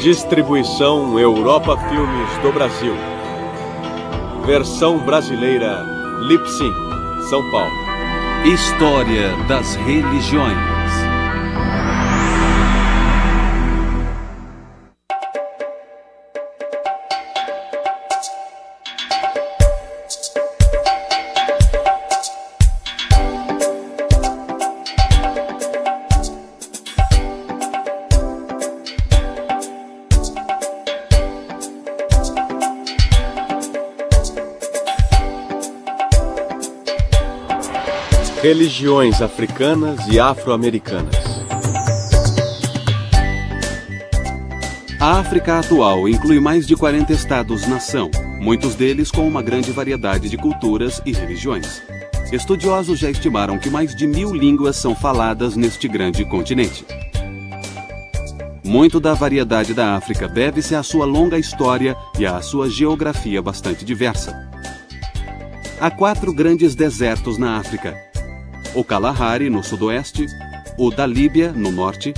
Distribuição Europa Filmes do Brasil. Versão brasileira Lipsyn, São Paulo. História das religiões. Religiões africanas e afro-americanas. A África atual inclui mais de 40 estados-nação, muitos deles com uma grande variedade de culturas e religiões. Estudiosos já estimaram que mais de 1000 línguas são faladas neste grande continente. Muito da variedade da África deve-se à sua longa história e à sua geografia bastante diversa. Há 4 grandes desertos na África: o Kalahari, no sudoeste, o da Líbia, no norte,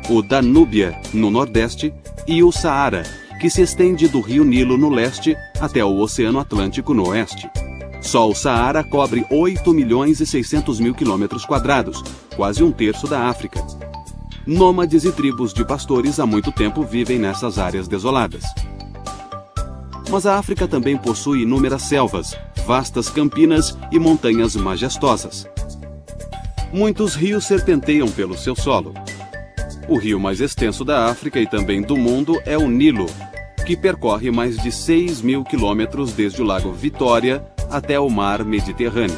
o da Núbia, no nordeste, e o Saara, que se estende do rio Nilo, no leste, até o Oceano Atlântico, no oeste. Só o Saara cobre 8.600.000 km², quase um terço da África. Nômades e tribos de pastores há muito tempo vivem nessas áreas desoladas. Mas a África também possui inúmeras selvas, vastas campinas e montanhas majestosas. Muitos rios serpenteiam pelo seu solo. O rio mais extenso da África e também do mundo é o Nilo, que percorre mais de 6.000 quilômetros desde o Lago Vitória até o Mar Mediterrâneo.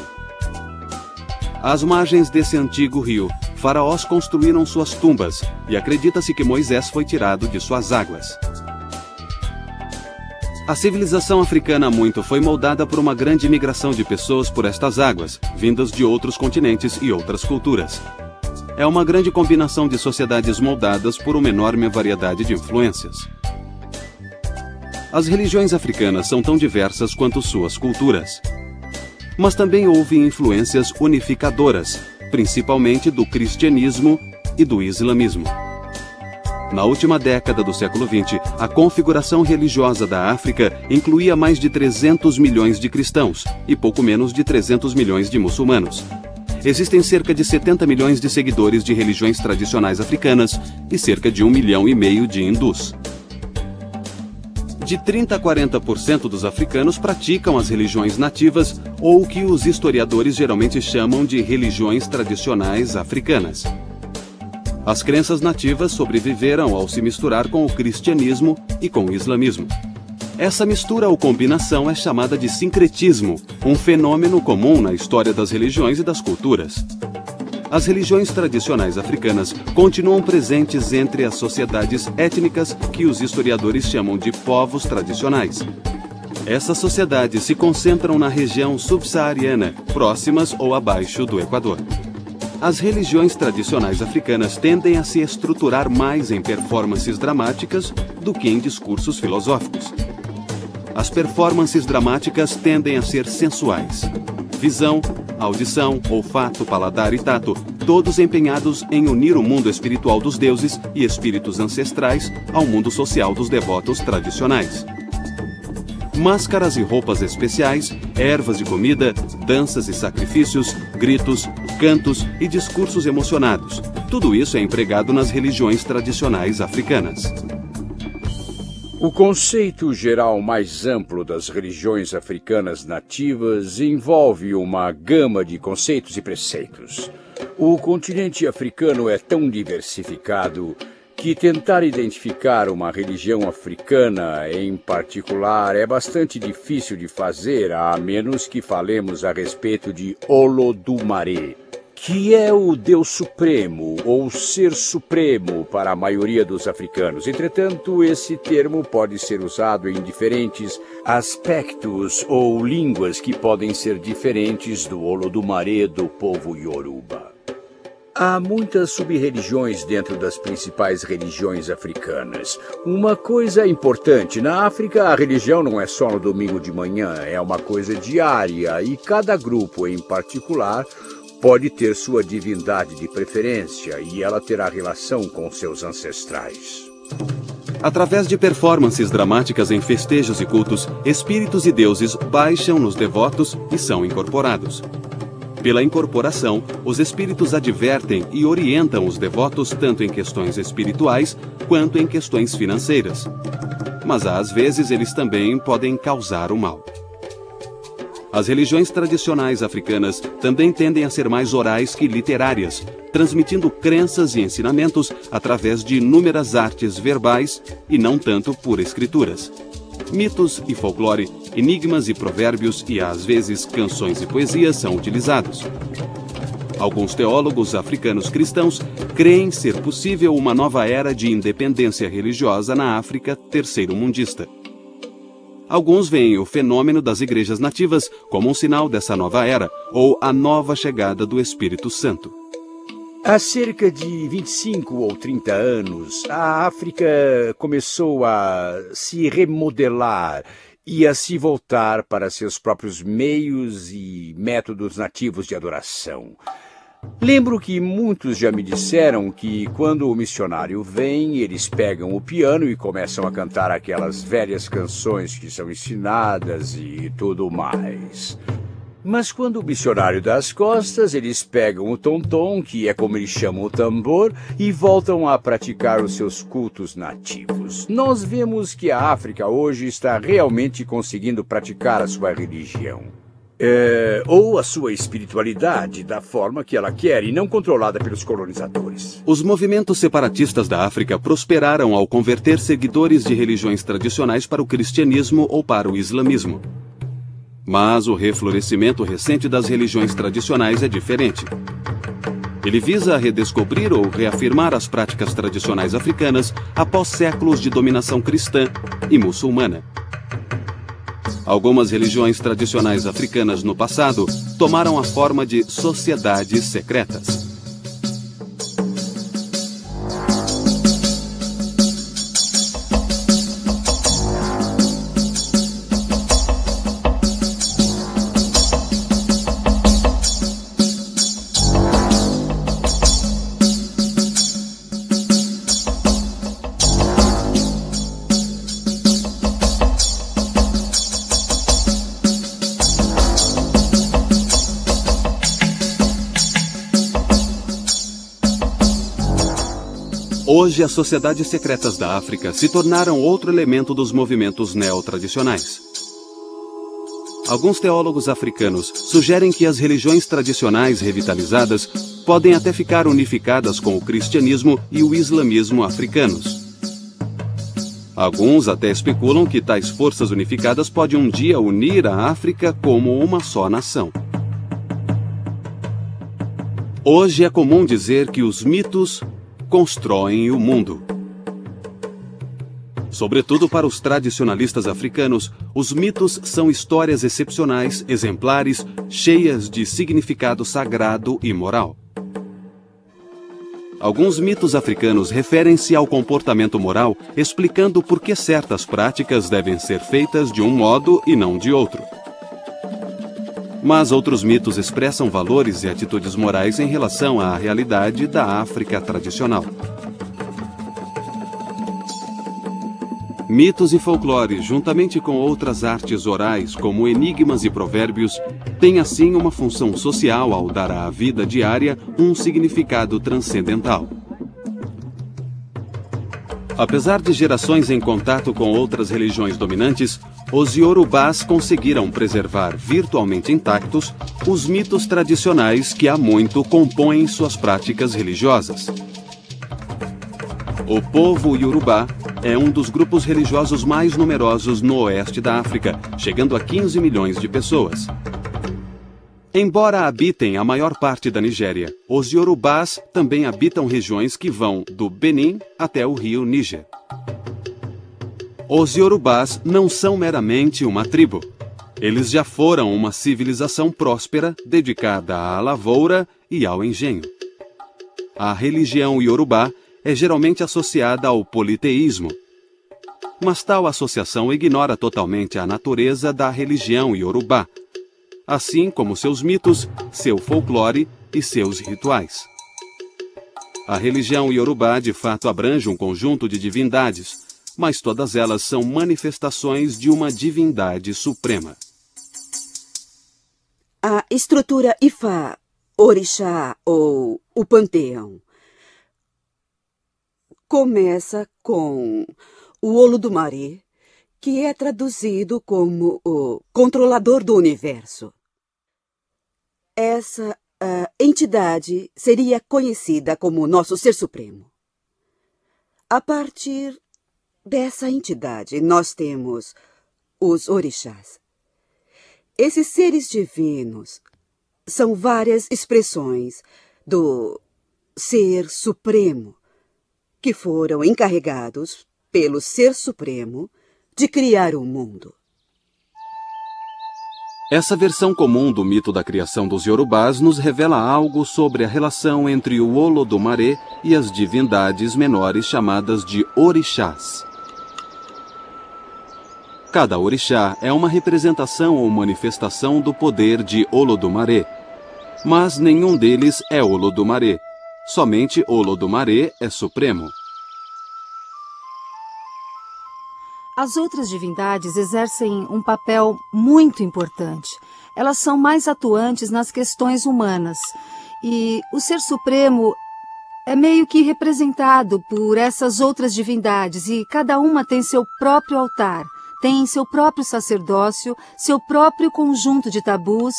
Às margens desse antigo rio, faraós construíram suas tumbas e acredita-se que Moisés foi tirado de suas águas. A civilização africana muito foi moldada por uma grande migração de pessoas por estas águas, vindas de outros continentes e outras culturas. É uma grande combinação de sociedades moldadas por uma enorme variedade de influências. As religiões africanas são tão diversas quanto suas culturas. Mas também houve influências unificadoras, principalmente do cristianismo e do islamismo. Na última década do século XX, a configuração religiosa da África incluía mais de 300 milhões de cristãos e pouco menos de 300 milhões de muçulmanos. Existem cerca de 70 milhões de seguidores de religiões tradicionais africanas e cerca de 1,5 milhão de hindus. De 30% a 40% dos africanos praticam as religiões nativas ou o que os historiadores geralmente chamam de religiões tradicionais africanas. As crenças nativas sobreviveram ao se misturar com o cristianismo e com o islamismo. Essa mistura ou combinação é chamada de sincretismo, um fenômeno comum na história das religiões e das culturas. As religiões tradicionais africanas continuam presentes entre as sociedades étnicas que os historiadores chamam de povos tradicionais. Essas sociedades se concentram na região subsaariana, próximas ou abaixo do Equador. As religiões tradicionais africanas tendem a se estruturar mais em performances dramáticas do que em discursos filosóficos. As performances dramáticas tendem a ser sensuais. Visão, audição, olfato, paladar e tato, todos empenhados em unir o mundo espiritual dos deuses e espíritos ancestrais ao mundo social dos devotos tradicionais. Máscaras e roupas especiais, ervas e comida, danças e sacrifícios, gritos, cantos e discursos emocionados. Tudo isso é empregado nas religiões tradicionais africanas. O conceito geral mais amplo das religiões africanas nativas envolve uma gama de conceitos e preceitos. O continente africano é tão diversificado que tentar identificar uma religião africana em particular é bastante difícil de fazer, a menos que falemos a respeito de Olodumare, que é o Deus Supremo ou Ser Supremo para a maioria dos africanos. Entretanto, esse termo pode ser usado em diferentes aspectos ou línguas que podem ser diferentes do Olodumare do povo Yoruba. Há muitas sub-religiões dentro das principais religiões africanas. Uma coisa importante, na África a religião não é só no domingo de manhã, é uma coisa diária e cada grupo em particular pode ter sua divindade de preferência e ela terá relação com seus ancestrais. Através de performances dramáticas em festejos e cultos, espíritos e deuses baixam nos devotos e são incorporados. Pela incorporação, os espíritos advertem e orientam os devotos tanto em questões espirituais quanto em questões financeiras. Mas às vezes eles também podem causar o mal. As religiões tradicionais africanas também tendem a ser mais orais que literárias, transmitindo crenças e ensinamentos através de inúmeras artes verbais e não tanto por escrituras. Mitos e folclore, enigmas e provérbios e, às vezes, canções e poesias são utilizados. Alguns teólogos africanos cristãos creem ser possível uma nova era de independência religiosa na África terceiro-mundista. Alguns veem o fenômeno das igrejas nativas como um sinal dessa nova era, ou a nova chegada do Espírito Santo. Há cerca de 25 ou 30 anos, a África começou a se remodelar e a se voltar para seus próprios meios e métodos nativos de adoração. Lembro que muitos já me disseram que quando o missionário vem, eles pegam o piano e começam a cantar aquelas velhas canções que são ensinadas e tudo mais. Mas quando o missionário dá as costas, eles pegam o tom-tom, que é como eles chamam o tambor, e voltam a praticar os seus cultos nativos. Nós vemos que a África hoje está realmente conseguindo praticar a sua religião. Ou a sua espiritualidade da forma que ela quer e não controlada pelos colonizadores. Os movimentos separatistas da África prosperaram ao converter seguidores de religiões tradicionais para o cristianismo ou para o islamismo. Mas o reflorescimento recente das religiões tradicionais é diferente. Ele visa redescobrir ou reafirmar as práticas tradicionais africanas após séculos de dominação cristã e muçulmana. Algumas religiões tradicionais africanas no passado tomaram a forma de sociedades secretas. Hoje, as sociedades secretas da África se tornaram outro elemento dos movimentos neotradicionais. Alguns teólogos africanos sugerem que as religiões tradicionais revitalizadas podem até ficar unificadas com o cristianismo e o islamismo africanos. Alguns até especulam que tais forças unificadas podem um dia unir a África como uma só nação. Hoje é comum dizer que os mitos constroem o mundo. Sobretudo para os tradicionalistas africanos, os mitos são histórias excepcionais, exemplares, cheias de significado sagrado e moral. Alguns mitos africanos referem-se ao comportamento moral, explicando por que certas práticas devem ser feitas de um modo e não de outro. Mas outros mitos expressam valores e atitudes morais em relação à realidade da África tradicional. Mitos e folclore, juntamente com outras artes orais, como enigmas e provérbios, têm assim uma função social ao dar à vida diária um significado transcendental. Apesar de gerações em contato com outras religiões dominantes, os iorubás conseguiram preservar virtualmente intactos os mitos tradicionais que há muito compõem suas práticas religiosas. O povo iorubá é um dos grupos religiosos mais numerosos no oeste da África, chegando a 15 milhões de pessoas. Embora habitem a maior parte da Nigéria, os iorubás também habitam regiões que vão do Benin até o rio Níger. Os iorubás não são meramente uma tribo. Eles já foram uma civilização próspera, dedicada à lavoura e ao engenho. A religião iorubá é geralmente associada ao politeísmo. Mas tal associação ignora totalmente a natureza da religião iorubá, assim como seus mitos, seu folclore e seus rituais. A religião iorubá de fato abrange um conjunto de divindades, mas todas elas são manifestações de uma divindade suprema. A estrutura Ifá, Orixá ou o Panteão começa com o Olodumare, que é traduzido como o controlador do universo. Essa entidade seria conhecida como nosso Ser Supremo. A partir dessa entidade, nós temos os orixás. Esses seres divinos são várias expressões do Ser Supremo, que foram encarregados pelo Ser Supremo de criar o mundo. Essa versão comum do mito da criação dos Yorubás nos revela algo sobre a relação entre o Olodumare e as divindades menores chamadas de orixás. Cada orixá é uma representação ou manifestação do poder de Olodumare, mas nenhum deles é Olodumare. Somente Olodumare é supremo. As outras divindades exercem um papel muito importante. Elas são mais atuantes nas questões humanas. E o Ser Supremo é meio que representado por essas outras divindades, e cada uma tem seu próprio altar, tem seu próprio sacerdócio, seu próprio conjunto de tabus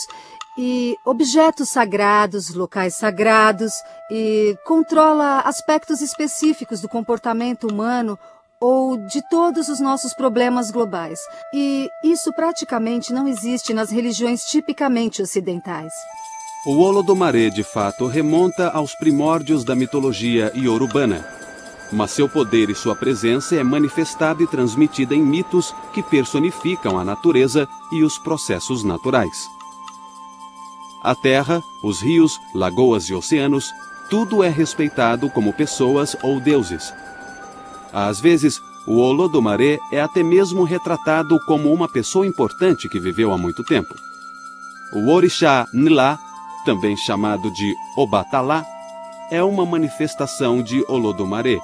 e objetos sagrados, locais sagrados, e controla aspectos específicos do comportamento humano ou de todos os nossos problemas globais. E isso praticamente não existe nas religiões tipicamente ocidentais. O Olodumare, de fato, remonta aos primórdios da mitologia iorubana, mas seu poder e sua presença é manifestada e transmitida em mitos que personificam a natureza e os processos naturais. A terra, os rios, lagoas e oceanos, tudo é respeitado como pessoas ou deuses. Às vezes, o Olodumare é até mesmo retratado como uma pessoa importante que viveu há muito tempo. O Orixá Nlá, também chamado de Obatalá, é uma manifestação de Olodumare.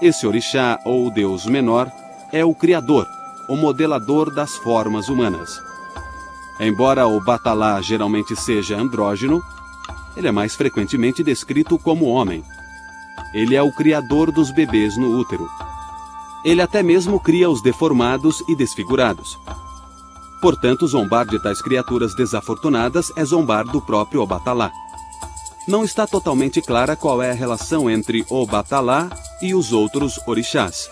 Esse orixá, ou deus menor, é o criador, o modelador das formas humanas. Embora Obatalá geralmente seja andrógeno, ele é mais frequentemente descrito como homem. Ele é o criador dos bebês no útero. Ele até mesmo cria os deformados e desfigurados. Portanto, zombar de tais criaturas desafortunadas é zombar do próprio Obatalá. Não está totalmente clara qual é a relação entre Obatalá e os outros orixás,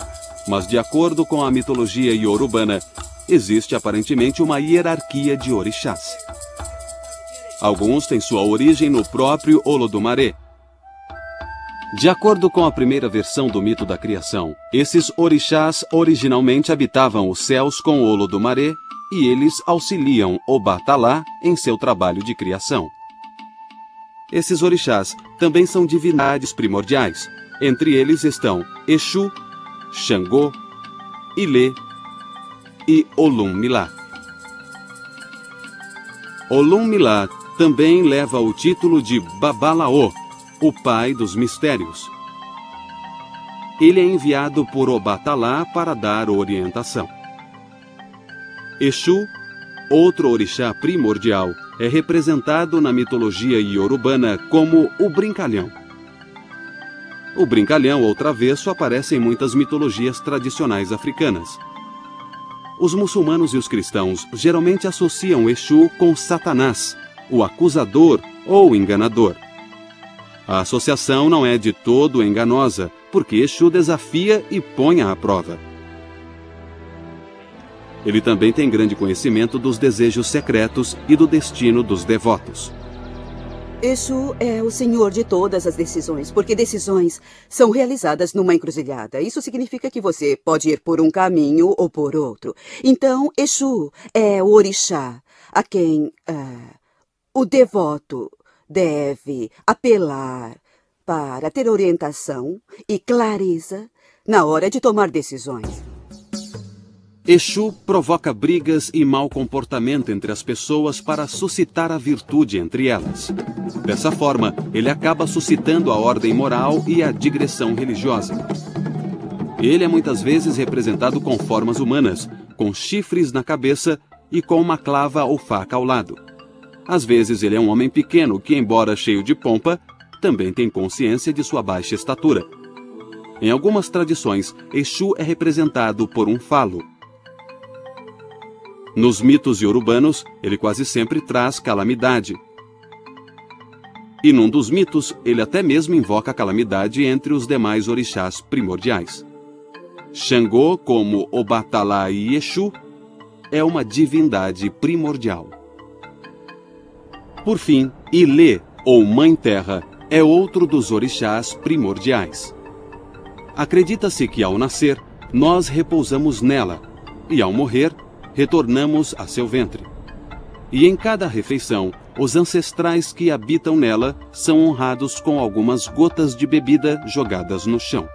mas de acordo com a mitologia iorubana, existe aparentemente uma hierarquia de orixás. Alguns têm sua origem no próprio Olodumare. De acordo com a primeira versão do mito da criação, esses orixás originalmente habitavam os céus com Olodumare e eles auxiliam Obatalá em seu trabalho de criação. Esses orixás também são divindades primordiais. Entre eles estão Exu, Xangô, Ilê e Olum-Milá. Olum-Milá também leva o título de Babalaô, o pai dos mistérios. Ele é enviado por Obatalá para dar orientação. Exu, outro orixá primordial, é representado na mitologia iorubana como o brincalhão. O brincalhão ou travesso aparece em muitas mitologias tradicionais africanas. Os muçulmanos e os cristãos geralmente associam Exu com Satanás, o acusador ou enganador. A associação não é de todo enganosa, porque Exu desafia e põe à prova. Ele também tem grande conhecimento dos desejos secretos e do destino dos devotos. Exu é o senhor de todas as decisões, porque decisões são realizadas numa encruzilhada. Isso significa que você pode ir por um caminho ou por outro. Então, Exu é o orixá a quem o devoto deve apelar para ter orientação e clareza na hora de tomar decisões. Exu provoca brigas e mau comportamento entre as pessoas para suscitar a virtude entre elas. Dessa forma, ele acaba suscitando a ordem moral e a digressão religiosa. Ele é muitas vezes representado com formas humanas, com chifres na cabeça e com uma clava ou faca ao lado. Às vezes ele é um homem pequeno que, embora cheio de pompa, também tem consciência de sua baixa estatura. Em algumas tradições, Exu é representado por um falo. Nos mitos iorubanos, ele quase sempre traz calamidade. E num dos mitos, ele até mesmo invoca a calamidade entre os demais orixás primordiais. Xangô, como Obatalá e Exu, é uma divindade primordial. Por fim, Ilê, ou Mãe Terra, é outro dos orixás primordiais. Acredita-se que ao nascer, nós repousamos nela, e ao morrer, retornamos a seu ventre. E em cada refeição, os ancestrais que habitam nela são honrados com algumas gotas de bebida jogadas no chão.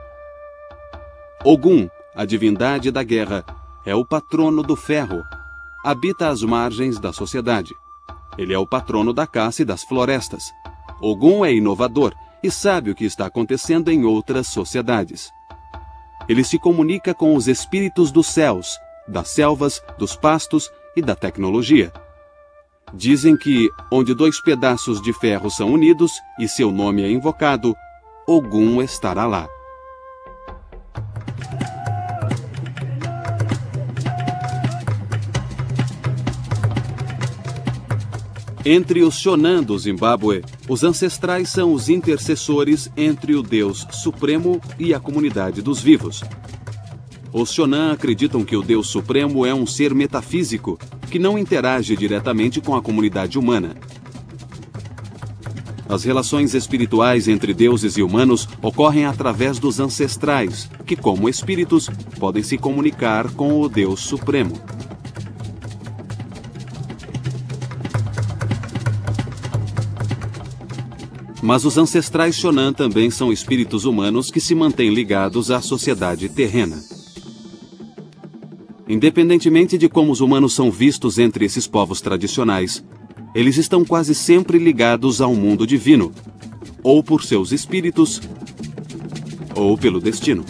Ogum, a divindade da guerra, é o patrono do ferro. Habita às margens da sociedade. Ele é o patrono da caça e das florestas. Ogum é inovador e sabe o que está acontecendo em outras sociedades. Ele se comunica com os espíritos dos céus, das selvas, dos pastos e da tecnologia. Dizem que, onde dois pedaços de ferro são unidos e seu nome é invocado, Ogum estará lá. Entre os Shonan do Zimbábue, os ancestrais são os intercessores entre o Deus Supremo e a comunidade dos vivos. Os Shonan acreditam que o Deus Supremo é um ser metafísico que não interage diretamente com a comunidade humana. As relações espirituais entre deuses e humanos ocorrem através dos ancestrais, que, como espíritos, podem se comunicar com o Deus Supremo. Mas os ancestrais Shonan também são espíritos humanos que se mantêm ligados à sociedade terrena. Independentemente de como os humanos são vistos entre esses povos tradicionais, eles estão quase sempre ligados ao mundo divino, ou por seus espíritos, ou pelo destino.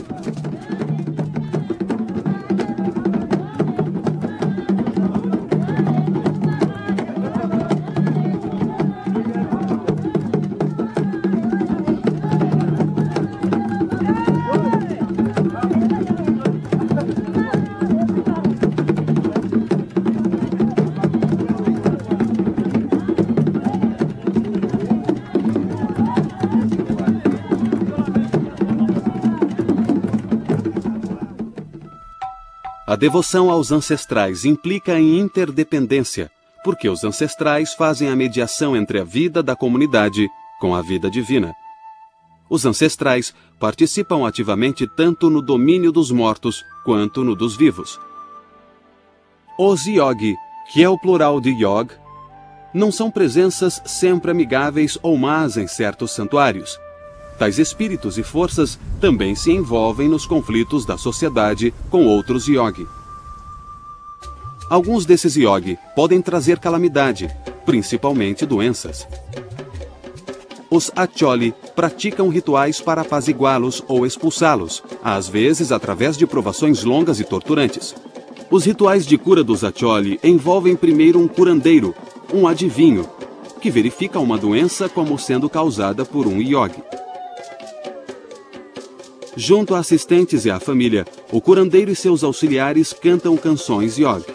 A devoção aos ancestrais implica em interdependência, porque os ancestrais fazem a mediação entre a vida da comunidade com a vida divina. Os ancestrais participam ativamente tanto no domínio dos mortos quanto no dos vivos. Os Yogi, que é o plural de Yog, não são presenças sempre amigáveis ou más em certos santuários. Tais espíritos e forças também se envolvem nos conflitos da sociedade com outros Yogi. Alguns desses Yogi podem trazer calamidade, principalmente doenças. Os Acholi praticam rituais para apaziguá-los ou expulsá-los, às vezes através de provações longas e torturantes. Os rituais de cura dos Acholi envolvem primeiro um curandeiro, um adivinho, que verifica uma doença como sendo causada por um Yogi. Junto a assistentes e à família, o curandeiro e seus auxiliares cantam canções Yogi.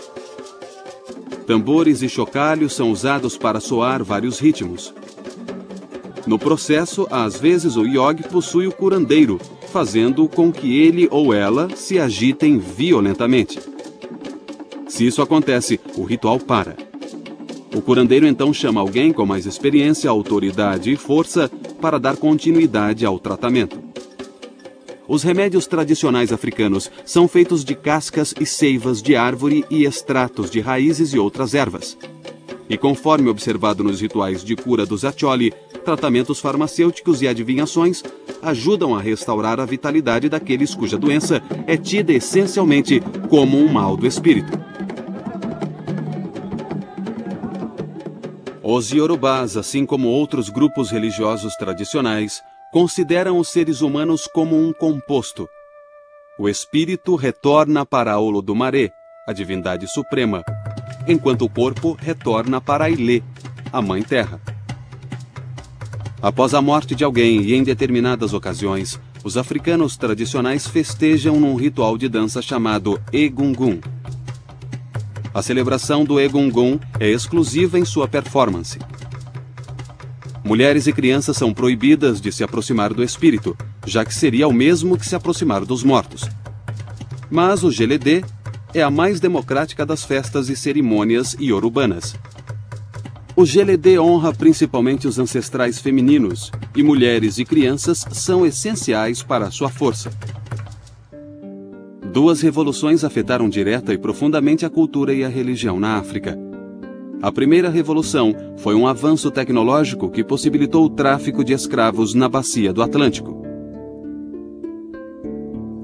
Tambores e chocalhos são usados para soar vários ritmos. No processo, às vezes o Yogi possui o curandeiro, fazendo com que ele ou ela se agitem violentamente. Se isso acontece, o ritual para. O curandeiro então chama alguém com mais experiência, autoridade e força para dar continuidade ao tratamento. Os remédios tradicionais africanos são feitos de cascas e seivas de árvore e extratos de raízes e outras ervas. E conforme observado nos rituais de cura dos Acholi, tratamentos farmacêuticos e adivinhações ajudam a restaurar a vitalidade daqueles cuja doença é tida essencialmente como um mal do espírito. Os Yorubás, assim como outros grupos religiosos tradicionais, consideram os seres humanos como um composto. o espírito retorna para Olodumare, a divindade suprema, enquanto o corpo retorna para Ilê, a Mãe Terra. Após a morte de alguém e em determinadas ocasiões, os africanos tradicionais festejam num ritual de dança chamado Egungun. A celebração do Egungun é exclusiva em sua performance. Mulheres e crianças são proibidas de se aproximar do espírito, já que seria o mesmo que se aproximar dos mortos. Mas o Geledê é a mais democrática das festas e cerimônias iorubanas. O Geledê honra principalmente os ancestrais femininos, e mulheres e crianças são essenciais para a sua força. Duas revoluções afetaram direta e profundamente a cultura e a religião na África. A primeira revolução foi um avanço tecnológico que possibilitou o tráfico de escravos na bacia do Atlântico.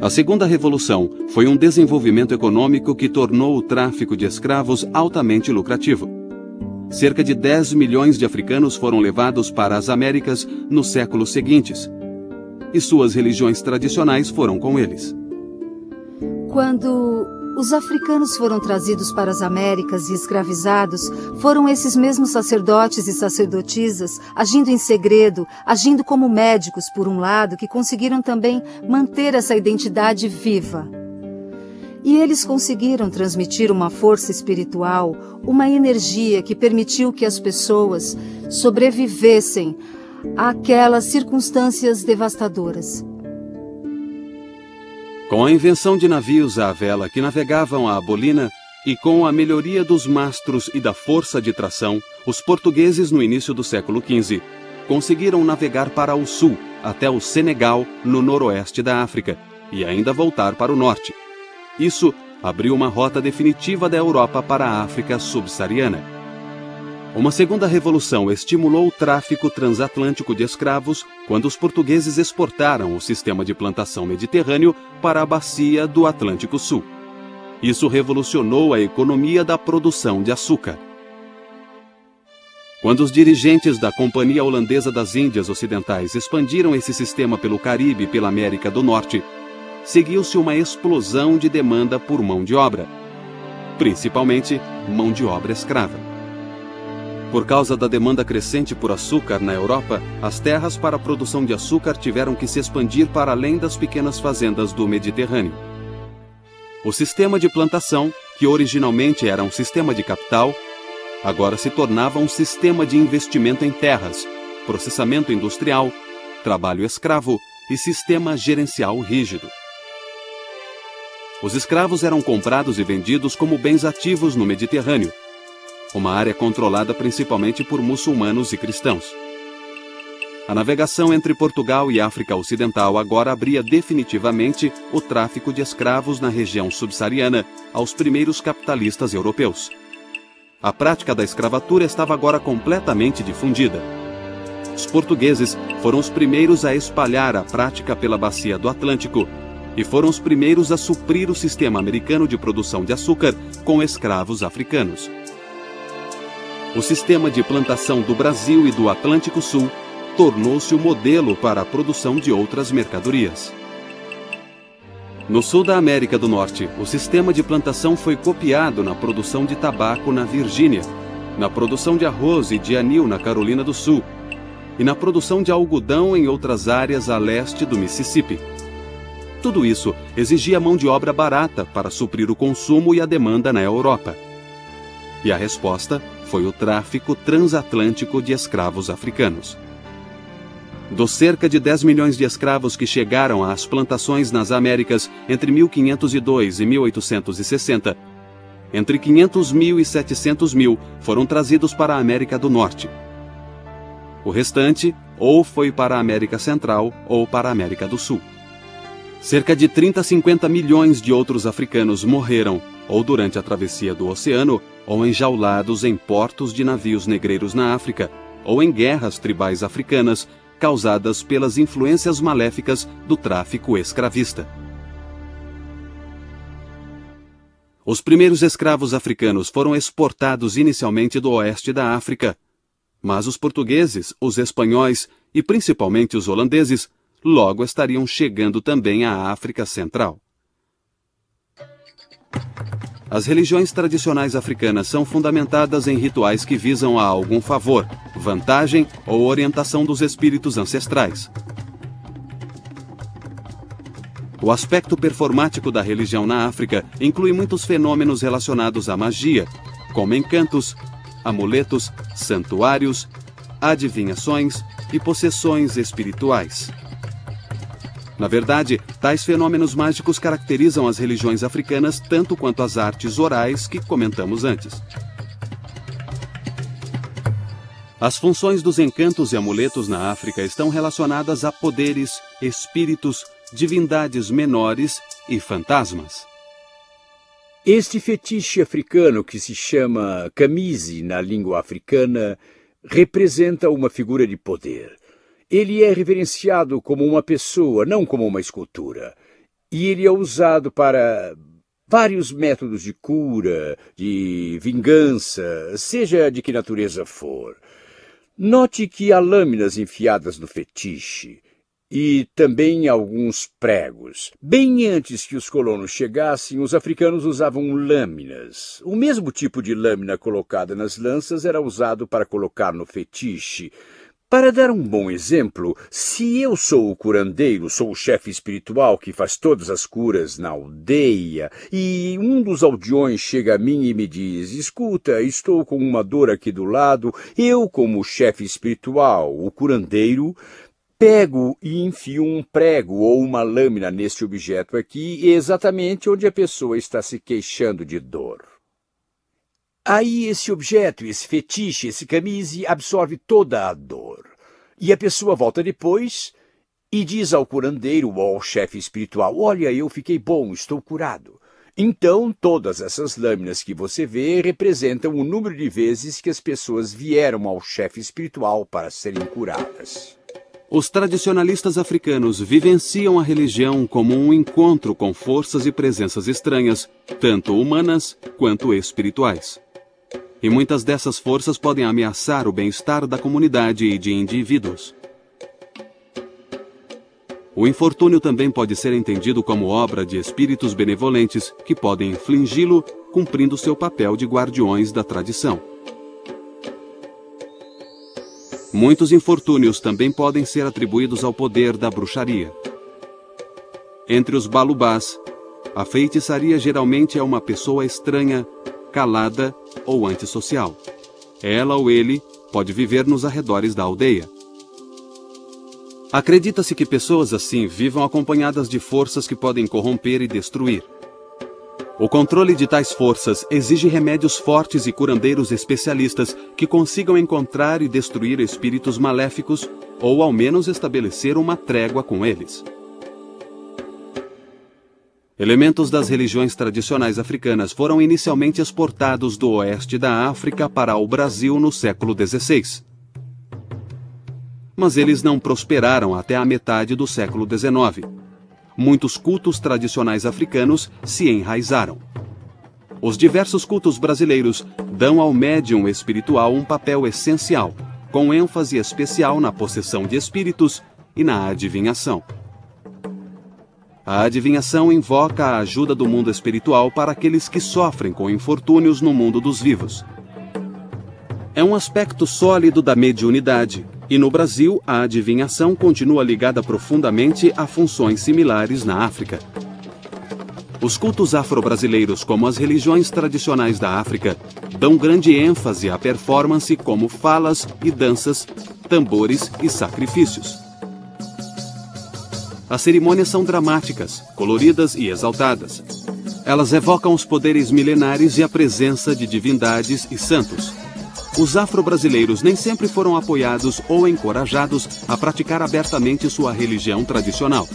A segunda revolução foi um desenvolvimento econômico que tornou o tráfico de escravos altamente lucrativo. Cerca de 10 milhões de africanos foram levados para as Américas nos séculos seguintes, e suas religiões tradicionais foram com eles. Quando os africanos foram trazidos para as Américas e escravizados, foram esses mesmos sacerdotes e sacerdotisas, agindo em segredo, agindo como médicos, por um lado, que conseguiram também manter essa identidade viva. E eles conseguiram transmitir uma força espiritual, uma energia que permitiu que as pessoas sobrevivessem àquelas circunstâncias devastadoras. Com a invenção de navios à vela que navegavam a Abolina e com a melhoria dos mastros e da força de tração, os portugueses no início do século XV conseguiram navegar para o sul, até o Senegal, no noroeste da África, e ainda voltar para o norte. Isso abriu uma rota definitiva da Europa para a África subsaariana. Uma segunda revolução estimulou o tráfico transatlântico de escravos quando os portugueses exportaram o sistema de plantação mediterrâneo para a bacia do Atlântico Sul. Isso revolucionou a economia da produção de açúcar. Quando os dirigentes da Companhia Holandesa das Índias Ocidentais expandiram esse sistema pelo Caribe e pela América do Norte, seguiu-se uma explosão de demanda por mão de obra, principalmente mão de obra escrava. Por causa da demanda crescente por açúcar na Europa, as terras para a produção de açúcar tiveram que se expandir para além das pequenas fazendas do Mediterrâneo. O sistema de plantação, que originalmente era um sistema de capital, agora se tornava um sistema de investimento em terras, processamento industrial, trabalho escravo e sistema gerencial rígido. Os escravos eram comprados e vendidos como bens ativos no Mediterrâneo, uma área controlada principalmente por muçulmanos e cristãos. A navegação entre Portugal e África Ocidental agora abria definitivamente o tráfico de escravos na região subsaariana aos primeiros capitalistas europeus. A prática da escravatura estava agora completamente difundida. Os portugueses foram os primeiros a espalhar a prática pela bacia do Atlântico e foram os primeiros a suprir o sistema americano de produção de açúcar com escravos africanos. O sistema de plantação do Brasil e do Atlântico Sul tornou-se o modelo para a produção de outras mercadorias. No sul da América do Norte, o sistema de plantação foi copiado na produção de tabaco na Virgínia, na produção de arroz e de anil na Carolina do Sul e na produção de algodão em outras áreas a leste do Mississippi. Tudo isso exigia mão de obra barata para suprir o consumo e a demanda na Europa. E a resposta foi o tráfico transatlântico de escravos africanos. Dos cerca de 10 milhões de escravos que chegaram às plantações nas Américas entre 1502 e 1860, entre 500 mil e 700 mil foram trazidos para a América do Norte. O restante ou foi para a América Central ou para a América do Sul. Cerca de 30 a 50 milhões de outros africanos morreram ou durante a travessia do oceano ou enjaulados em portos de navios negreiros na África, ou em guerras tribais africanas causadas pelas influências maléficas do tráfico escravista. Os primeiros escravos africanos foram exportados inicialmente do oeste da África, mas os portugueses, os espanhóis e principalmente os holandeses logo estariam chegando também à África Central. As religiões tradicionais africanas são fundamentadas em rituais que visam a algum favor, vantagem ou orientação dos espíritos ancestrais. O aspecto performático da religião na África inclui muitos fenômenos relacionados à magia, como encantos, amuletos, santuários, adivinhações e possessões espirituais. Na verdade, tais fenômenos mágicos caracterizam as religiões africanas tanto quanto as artes orais que comentamos antes. As funções dos encantos e amuletos na África estão relacionadas a poderes, espíritos, divindades menores e fantasmas. Este fetiche africano, que se chama camise na língua africana, representa uma figura de poder. Ele é reverenciado como uma pessoa, não como uma escultura. E ele é usado para vários métodos de cura, de vingança, seja de que natureza for. Note que há lâminas enfiadas no fetiche e também alguns pregos. Bem antes que os colonos chegassem, os africanos usavam lâminas. O mesmo tipo de lâmina colocada nas lanças era usado para colocar no fetiche. Para dar um bom exemplo, se eu sou o curandeiro, sou o chefe espiritual que faz todas as curas na aldeia, e um dos aldeões chega a mim e me diz: escuta, estou com uma dor aqui do lado, eu, como chefe espiritual, o curandeiro, pego e enfio um prego ou uma lâmina neste objeto aqui, exatamente onde a pessoa está se queixando de dor. Aí esse objeto, esse fetiche, esse camise absorve toda a dor. E a pessoa volta depois e diz ao curandeiro ou ao chefe espiritual: olha, eu fiquei bom, estou curado. Então, todas essas lâminas que você vê representam o número de vezes que as pessoas vieram ao chefe espiritual para serem curadas. Os tradicionalistas africanos vivenciam a religião como um encontro com forças e presenças estranhas, tanto humanas quanto espirituais. E muitas dessas forças podem ameaçar o bem-estar da comunidade e de indivíduos. O infortúnio também pode ser entendido como obra de espíritos benevolentes que podem infligi-lo, cumprindo seu papel de guardiões da tradição. Muitos infortúnios também podem ser atribuídos ao poder da bruxaria. Entre os balubás, a feitiçaria geralmente é uma pessoa estranha, calada ou antissocial. Ela ou ele pode viver nos arredores da aldeia. Acredita-se que pessoas assim vivam acompanhadas de forças que podem corromper e destruir. O controle de tais forças exige remédios fortes e curandeiros especialistas que consigam encontrar e destruir espíritos maléficos ou ao menos estabelecer uma trégua com eles. Elementos das religiões tradicionais africanas foram inicialmente exportados do oeste da África para o Brasil no século XVI. Mas eles não prosperaram até a metade do século XIX. Muitos cultos tradicionais africanos se enraizaram. Os diversos cultos brasileiros dão ao médium espiritual um papel essencial, com ênfase especial na possessão de espíritos e na adivinhação. A adivinhação invoca a ajuda do mundo espiritual para aqueles que sofrem com infortúnios no mundo dos vivos. É um aspecto sólido da mediunidade, e no Brasil a adivinhação continua ligada profundamente a funções similares na África. Os cultos afro-brasileiros, como as religiões tradicionais da África, dão grande ênfase à performance como falas e danças, tambores e sacrifícios. As cerimônias são dramáticas, coloridas e exaltadas. Elas evocam os poderes milenares e a presença de divindades e santos. Os afro-brasileiros nem sempre foram apoiados ou encorajados a praticar abertamente sua religião tradicional.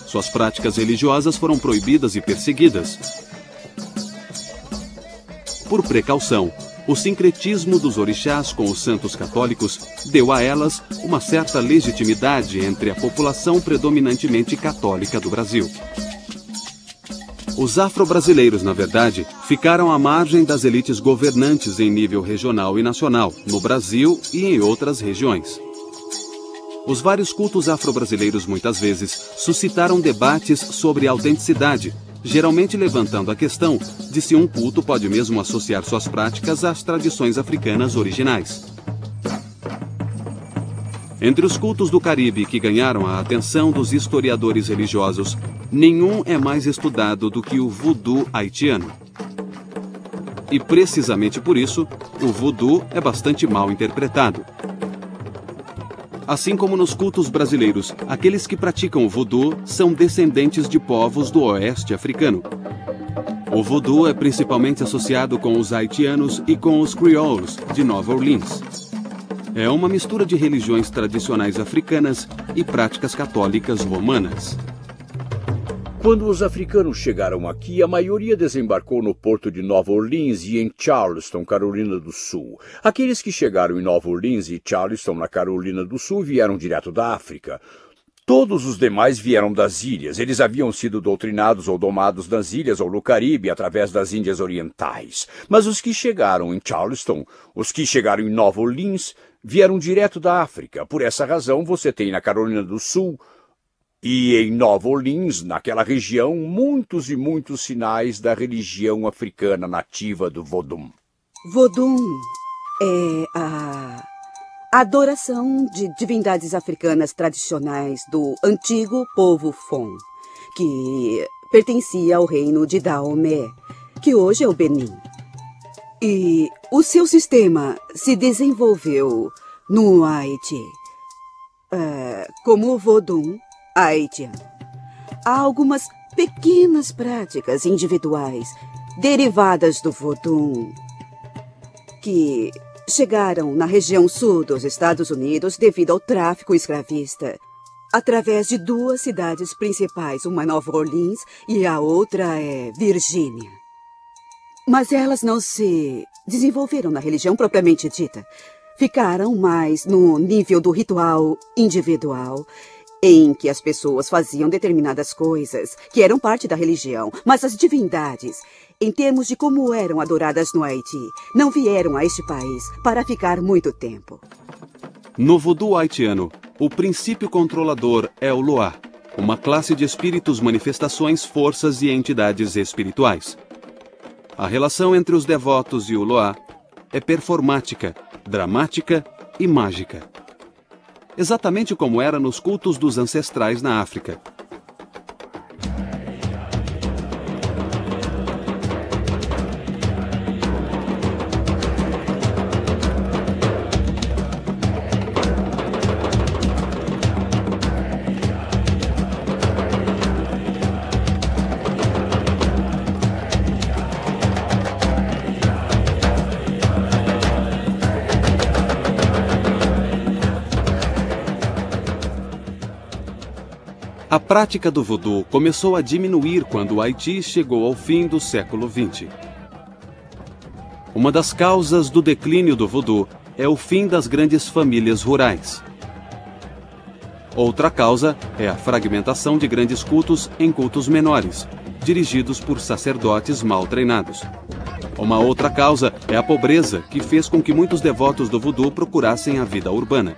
Suas práticas religiosas foram proibidas e perseguidas. Por precaução, o sincretismo dos orixás com os santos católicos deu a elas uma certa legitimidade entre a população predominantemente católica do Brasil. Os afro-brasileiros, na verdade, ficaram à margem das elites governantes em nível regional e nacional, no Brasil e em outras regiões. Os vários cultos afro-brasileiros muitas vezes suscitaram debates sobre a autenticidade, geralmente levantando a questão de se um culto pode mesmo associar suas práticas às tradições africanas originais. Entre os cultos do Caribe que ganharam a atenção dos historiadores religiosos, nenhum é mais estudado do que o voodoo haitiano. E precisamente por isso, o voodoo é bastante mal interpretado. Assim como nos cultos brasileiros, aqueles que praticam o voodoo são descendentes de povos do oeste africano. O voodoo é principalmente associado com os haitianos e com os crioulos de Nova Orleans. É uma mistura de religiões tradicionais africanas e práticas católicas romanas. Quando os africanos chegaram aqui, a maioria desembarcou no porto de Nova Orleans e em Charleston, Carolina do Sul. Aqueles que chegaram em Nova Orleans e Charleston, na Carolina do Sul, vieram direto da África. Todos os demais vieram das ilhas. Eles haviam sido doutrinados ou domados nas ilhas ou no Caribe através das Índias Orientais. Mas os que chegaram em Charleston, os que chegaram em Nova Orleans, vieram direto da África. Por essa razão, você tem na Carolina do Sul e em Nova Orleans, naquela região, muitos e muitos sinais da religião africana nativa do Vodum. Vodum é a adoração de divindades africanas tradicionais do antigo povo Fon, que pertencia ao reino de Daomé, que hoje é o Benin. E o seu sistema se desenvolveu no Haiti, como o Vodum haitiano. Há algumas pequenas práticas individuais derivadas do Vodum que chegaram na região sul dos Estados Unidos devido ao tráfico escravista, através de duas cidades principais, uma Nova Orleans e a outra é Virgínia. Mas elas não se desenvolveram na religião propriamente dita. Ficaram mais no nível do ritual individual, em que as pessoas faziam determinadas coisas que eram parte da religião, mas as divindades, em termos de como eram adoradas no Haiti, não vieram a este país para ficar muito tempo. No voodoo haitiano, o princípio controlador é o Loa, uma classe de espíritos, manifestações, forças e entidades espirituais. A relação entre os devotos e o Loa é performática, dramática e mágica. Exatamente como era nos cultos dos ancestrais na África. A prática do voodoo começou a diminuir quando o Haiti chegou ao fim do século XX. Uma das causas do declínio do voodoo é o fim das grandes famílias rurais. Outra causa é a fragmentação de grandes cultos em cultos menores, dirigidos por sacerdotes mal treinados. Uma outra causa é a pobreza, que fez com que muitos devotos do voodoo procurassem a vida urbana.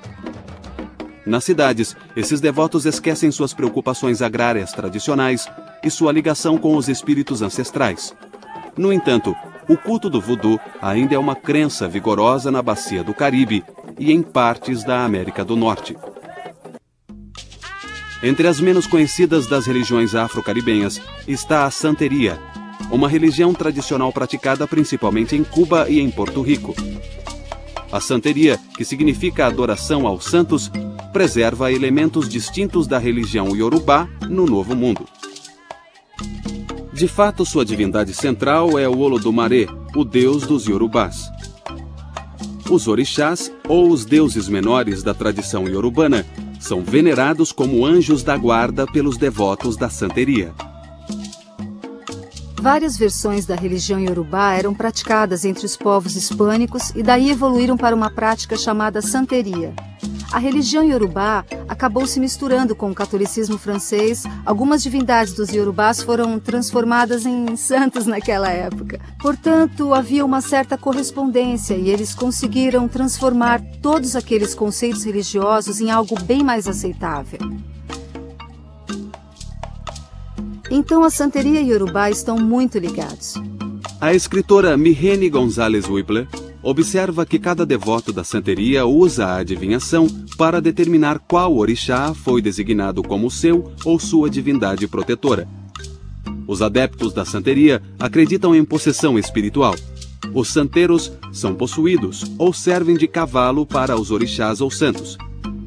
Nas cidades, esses devotos esquecem suas preocupações agrárias tradicionais e sua ligação com os espíritos ancestrais. No entanto, o culto do voodoo ainda é uma crença vigorosa na bacia do Caribe e em partes da América do Norte. Entre as menos conhecidas das religiões afro-caribenhas está a santeria, uma religião tradicional praticada principalmente em Cuba e em Porto Rico. A santeria, que significa adoração aos santos, preserva elementos distintos da religião iorubá no Novo Mundo. De fato, sua divindade central é o Olodumare, o deus dos iorubás. Os orixás, ou os deuses menores da tradição iorubana, são venerados como anjos da guarda pelos devotos da santeria. Várias versões da religião iorubá eram praticadas entre os povos hispânicos e daí evoluíram para uma prática chamada santeria. A religião iorubá acabou se misturando com o catolicismo francês. Algumas divindades dos iorubás foram transformadas em santos naquela época. Portanto, havia uma certa correspondência e eles conseguiram transformar todos aqueles conceitos religiosos em algo bem mais aceitável. Então a santeria e Yorubá estão muito ligados. A escritora Mihene Gonzalez Whippler observa que cada devoto da santeria usa a adivinhação para determinar qual orixá foi designado como seu ou sua divindade protetora. Os adeptos da santeria acreditam em possessão espiritual. Os santeiros são possuídos ou servem de cavalo para os orixás ou santos.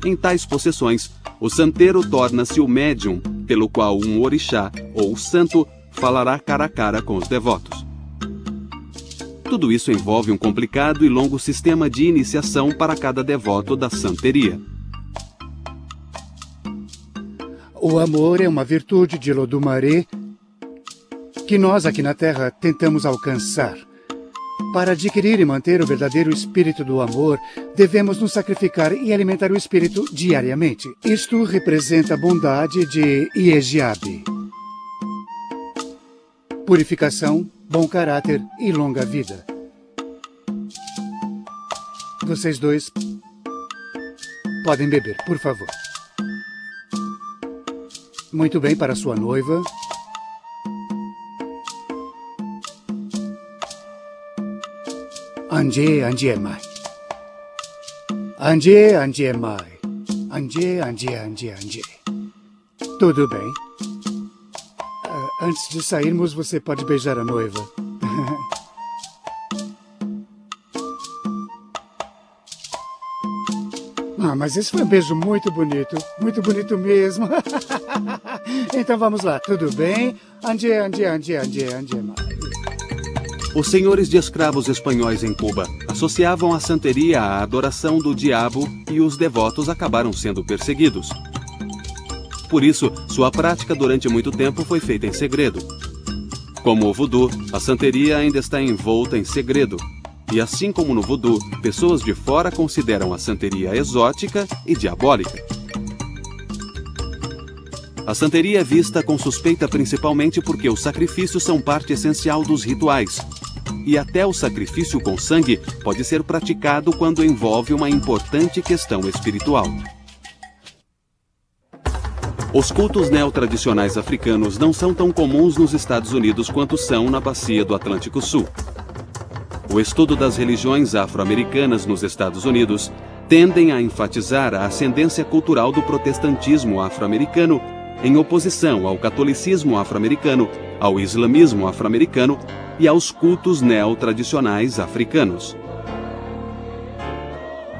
Em tais possessões, o santeiro torna-se o médium pelo qual um orixá ou santo falará cara a cara com os devotos. Tudo isso envolve um complicado e longo sistema de iniciação para cada devoto da santeria. O amor é uma virtude de Lodumaré que nós aqui na Terra tentamos alcançar. Para adquirir e manter o verdadeiro espírito do amor, devemos nos sacrificar e alimentar o espírito diariamente. Isto representa a bondade de Iejiabe. Purificação, bom caráter e longa vida. Vocês dois podem beber, por favor. Muito bem, para sua noiva. Anje, Anje Mai. Anje, Anje Mai. Anje, Anje, Anje, Anje. Tudo bem. Antes de sairmos, você pode beijar a noiva. Mas esse foi um beijo muito bonito mesmo. Então vamos lá, tudo bem? Anje, Anje, Anje, Anje, Anje Mai. Os senhores de escravos espanhóis em Cuba associavam a santeria à adoração do diabo e os devotos acabaram sendo perseguidos. Por isso, sua prática durante muito tempo foi feita em segredo. Como o voodoo, a santeria ainda está envolta em segredo. E assim como no voodoo, pessoas de fora consideram a santeria exótica e diabólica. A santeria é vista com suspeita principalmente porque os sacrifícios são parte essencial dos rituais. E até o sacrifício com sangue pode ser praticado quando envolve uma importante questão espiritual. Os cultos neotradicionais africanos não são tão comuns nos Estados Unidos quanto são na bacia do Atlântico Sul. O estudo das religiões afro-americanas nos Estados Unidos tendem a enfatizar a ascendência cultural do protestantismo afro-americano em oposição ao catolicismo afro-americano, ao islamismo afro-americano e aos cultos neotradicionais africanos.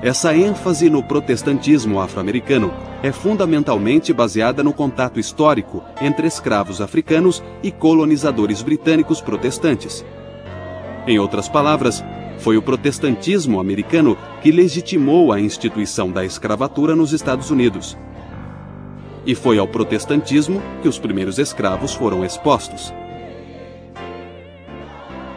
Essa ênfase no protestantismo afro-americano é fundamentalmente baseada no contato histórico entre escravos africanos e colonizadores britânicos protestantes. Em outras palavras, foi o protestantismo americano que legitimou a instituição da escravatura nos Estados Unidos. E foi ao protestantismo que os primeiros escravos foram expostos.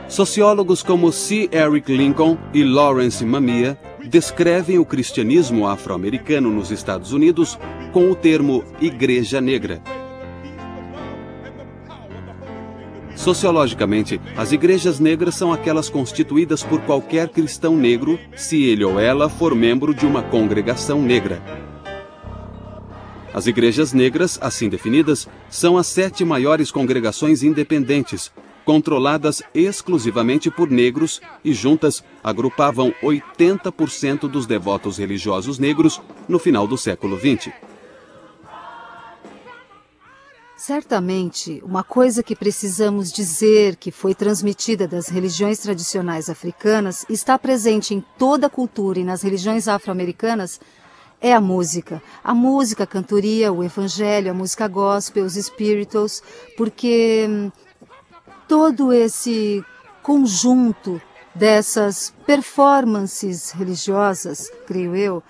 Sociólogos como C. Eric Lincoln e Lawrence Mamiya descrevem o cristianismo afro-americano nos Estados Unidos com o termo Igreja Negra. Sociologicamente, as igrejas negras são aquelas constituídas por qualquer cristão negro, se ele ou ela for membro de uma congregação negra. As igrejas negras, assim definidas, são as 7 maiores congregações independentes, controladas exclusivamente por negros e juntas agrupavam 80% dos devotos religiosos negros no final do século XX. Certamente, uma coisa que precisamos dizer que foi transmitida das religiões tradicionais africanas está presente em toda a cultura e nas religiões afro-americanas é a música. A música, a cantoria, o evangelho, a música gospel, os spirituals, porque todo esse conjunto dessas performances religiosas, creio eu,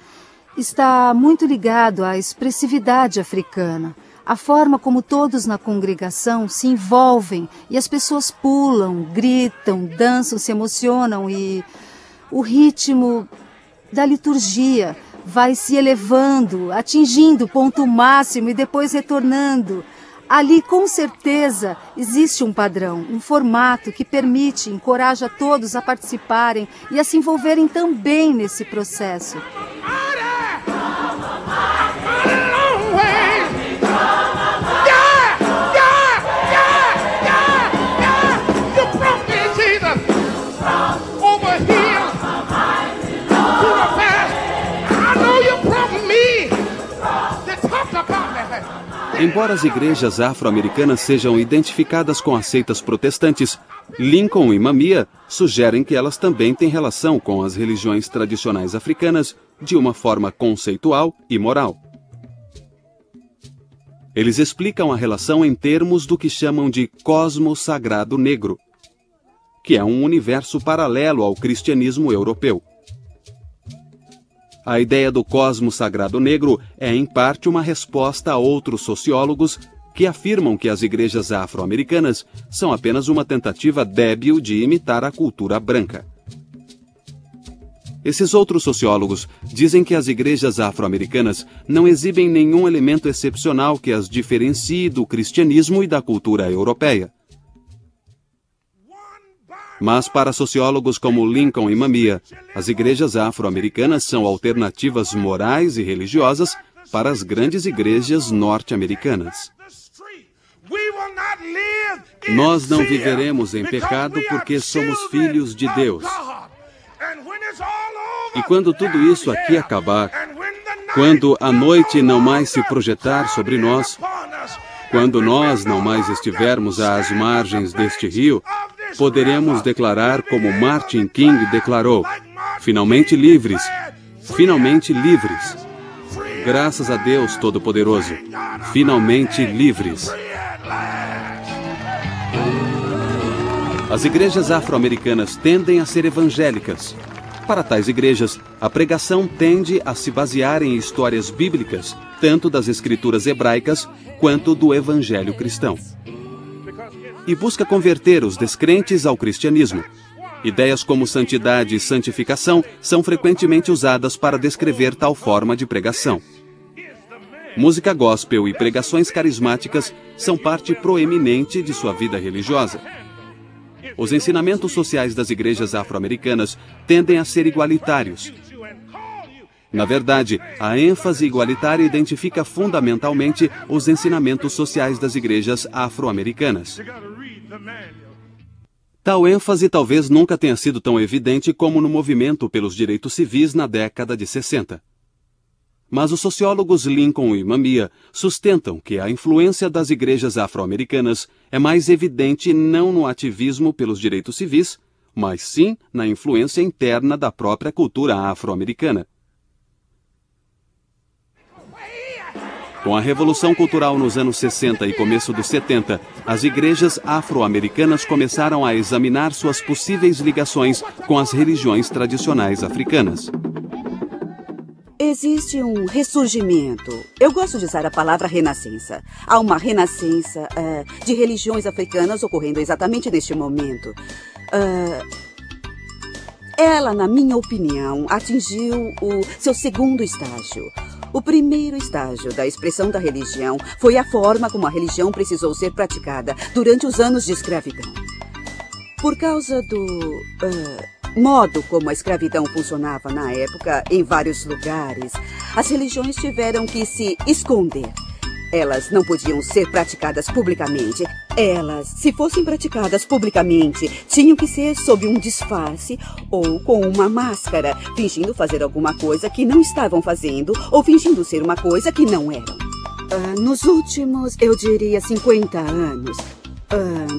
está muito ligado à expressividade africana. A forma como todos na congregação se envolvem e as pessoas pulam, gritam, dançam, se emocionam e o ritmo da liturgia vai se elevando, atingindo o ponto máximo e depois retornando. Ali, com certeza, existe um padrão, um formato que permite, encoraja todos a participarem e a se envolverem também nesse processo. Embora as igrejas afro-americanas sejam identificadas com as seitas protestantes, Lincoln e Mamiya sugerem que elas também têm relação com as religiões tradicionais africanas de uma forma conceitual e moral. Eles explicam a relação em termos do que chamam de cosmos sagrado negro, que é um universo paralelo ao cristianismo europeu. A ideia do cosmos sagrado negro é, em parte, uma resposta a outros sociólogos que afirmam que as igrejas afro-americanas são apenas uma tentativa débil de imitar a cultura branca. Esses outros sociólogos dizem que as igrejas afro-americanas não exibem nenhum elemento excepcional que as diferencie do cristianismo e da cultura europeia. Mas para sociólogos como Lincoln e Mamiya, as igrejas afro-americanas são alternativas morais e religiosas para as grandes igrejas norte-americanas. Nós não viveremos em pecado porque somos filhos de Deus. E quando tudo isso aqui acabar, quando a noite não mais se projetar sobre nós, quando nós não mais estivermos às margens deste rio, poderemos declarar como Martin King declarou: finalmente livres, finalmente livres. Graças a Deus Todo-Poderoso, finalmente livres. As igrejas afro-americanas tendem a ser evangélicas. Para tais igrejas, a pregação tende a se basear em histórias bíblicas, tanto das escrituras hebraicas quanto do evangelho cristão. E busca converter os descrentes ao cristianismo. Ideias como santidade e santificação são frequentemente usadas para descrever tal forma de pregação. Música gospel e pregações carismáticas são parte proeminente de sua vida religiosa. Os ensinamentos sociais das igrejas afro-americanas tendem a ser igualitários. Na verdade, a ênfase igualitária identifica fundamentalmente os ensinamentos sociais das igrejas afro-americanas. Tal ênfase talvez nunca tenha sido tão evidente como no movimento pelos direitos civis na década de 60. Mas os sociólogos Lincoln e Mamiya sustentam que a influência das igrejas afro-americanas é mais evidente não no ativismo pelos direitos civis, mas sim na influência interna da própria cultura afro-americana. Com a Revolução Cultural nos anos 60 e começo dos 70, as igrejas afro-americanas começaram a examinar suas possíveis ligações com as religiões tradicionais africanas. Existe um ressurgimento. Eu gosto de usar a palavra renascença. Há uma renascença de religiões africanas ocorrendo exatamente neste momento. Ela, na minha opinião, atingiu o seu segundo estágio. O primeiro estágio da expressão da religião foi a forma como a religião precisou ser praticada durante os anos de escravidão. Por causa do modo como a escravidão funcionava na época em vários lugares, as religiões tiveram que se esconder. Elas não podiam ser praticadas publicamente. Elas, se fossem praticadas publicamente, tinham que ser sob um disfarce ou com uma máscara, fingindo fazer alguma coisa que não estavam fazendo ou fingindo ser uma coisa que não eram. Nos últimos, eu diria, 50 anos,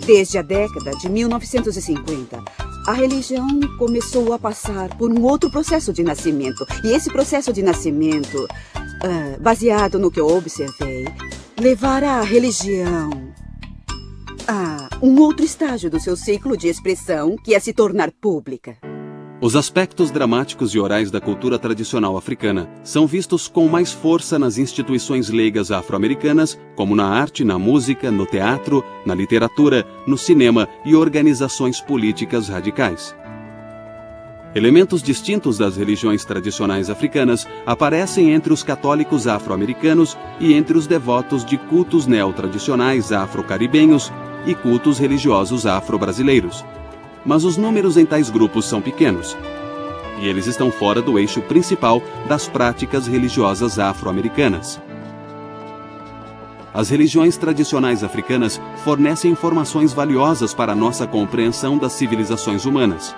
desde a década de 1950, a religião começou a passar por um outro processo de nascimento. E esse processo de nascimento, baseado no que eu observei, levará a religião a um outro estágio do seu ciclo de expressão, que é se tornar pública. Os aspectos dramáticos e orais da cultura tradicional africana são vistos com mais força nas instituições leigas afro-americanas, como na arte, na música, no teatro, na literatura, no cinema e organizações políticas radicais. Elementos distintos das religiões tradicionais africanas aparecem entre os católicos afro-americanos e entre os devotos de cultos neotradicionais afro-caribenhos e cultos religiosos afro-brasileiros. Mas os números em tais grupos são pequenos, e eles estão fora do eixo principal das práticas religiosas afro-americanas. As religiões tradicionais africanas fornecem informações valiosas para a nossa compreensão das civilizações humanas.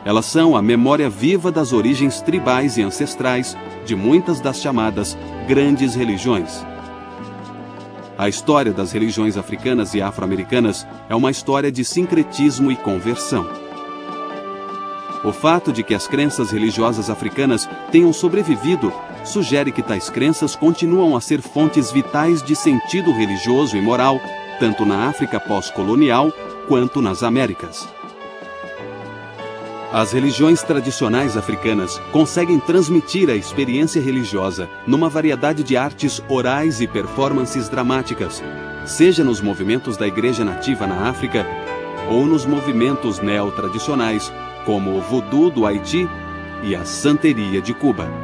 Elas são a memória viva das origens tribais e ancestrais de muitas das chamadas grandes religiões. A história das religiões africanas e afro-americanas é uma história de sincretismo e conversão. O fato de que as crenças religiosas africanas tenham sobrevivido sugere que tais crenças continuam a ser fontes vitais de sentido religioso e moral, tanto na África pós-colonial quanto nas Américas. As religiões tradicionais africanas conseguem transmitir a experiência religiosa numa variedade de artes orais e performances dramáticas, seja nos movimentos da Igreja Nativa na África ou nos movimentos neotradicionais, como o Voodoo do Haiti e a Santeria de Cuba.